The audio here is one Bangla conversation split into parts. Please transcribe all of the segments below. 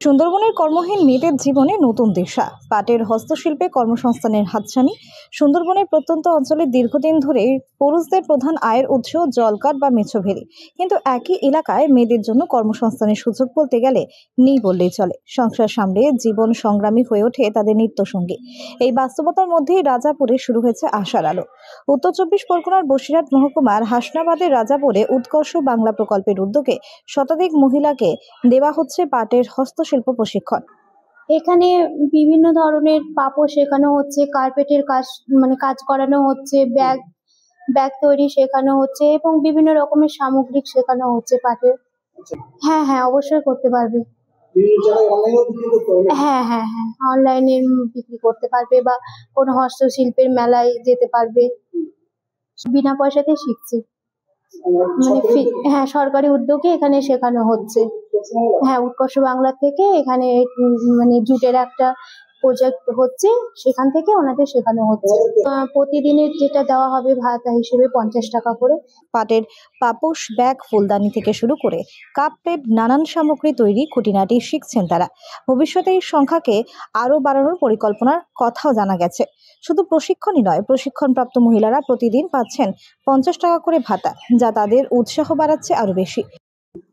সুন্দরবনের কর্মহীন মেয়েদের জীবনে নতুন দিশা। পাটের হস্তশিল্পে কর্মসংস্থানের হাতছানি। সুন্দরবনের প্রত্যন্ত অঞ্চলে দীর্ঘদিন ধরে পুরুষদের প্রধান আয়ের উৎস জলকাঠ বা মেছোভেড়ি, কিন্তু একই এলাকায় মেয়েদের জন্য কর্মসংস্থানের সুযোগ বলতে গেলে নেই বললেই চলে। সংসার সামলে জীবন সংগ্রামী হয়ে ওঠে তাদের নিত্যসঙ্গী। এই বাস্তবতার মধ্যেই রাজাপুরে শুরু হয়েছে আশার আলো। উত্তর 24 পরগনার বসিরহাট মহকুমার হাসনাবাদের রাজাপুরে উৎকর্ষ বাংলা প্রকল্পের উদ্যোগে শতাধিক মহিলাকে দেওয়া হচ্ছে পাটের হস্তশিল্প প্রশিক্ষণ। এখানে বিভিন্ন ধরনের পাপড় শেখানো হচ্ছে, কার্পেটের কাজ কাজ করানো হচ্ছে, ব্যাগ তৈরি শেখানো হচ্ছে এবং বিভিন্ন রকমের সামগ্রিক শেখানো হচ্ছে পাটের। হ্যাঁ হ্যাঁ, অবশ্যই করতে পারবে। হ্যাঁ হ্যাঁ হ্যাঁ, অনলাইনে বিক্রি করতে পারবে বা কোনো হস্তশিল্পের মেলায় যেতে পারবে। বিনা পয়সাতে শিখছে, হ্যাঁ, সরকারি উদ্যোগে এখানে শেখানো হচ্ছে। হ্যাঁ, উৎকর্ষ বাংলা থেকে এখানে জুটের একটা প্রজেক্ট হচ্ছে, সেখান থেকে ওনাদের শেখানো হচ্ছে। প্রতিদিনের যেটা দেওয়া হবে ভাতা হিসেবে 50 টাকা করে। পাটের পাপোশ, ব্যাগ, ফুলদানি থেকে শুরু করে কাপ প্লেট, নানান সামগ্রী তৈরি খুঁটিনাটি শিখছেন তারা। ভবিষ্যতে এই সংখ্যাকে আরও বাড়ানোর পরিকল্পনার কথাও জানা গেছে। শুধু প্রশিক্ষণই নয়, প্রশিক্ষণপ্রাপ্ত মহিলারা প্রতিদিন পাচ্ছেন 50 টাকা করে ভাতা, যা তাদের উৎসাহ বাড়াচ্ছে আরো বেশি।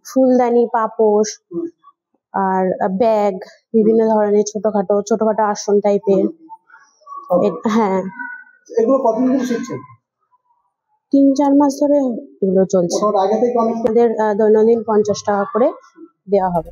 ফুলদানি, পাপোশ আর ব্যাগ, বিভিন্ন ধরনের ছোটখাটো আসন টাইপের। হ্যাঁ, এগুলো কতদিন ধরে শিখছেন? 3-4 মাস ধরে এগুলো চলছে। আমাদের দৈনন্দিন 50 টাকা করে দেওয়া হবে।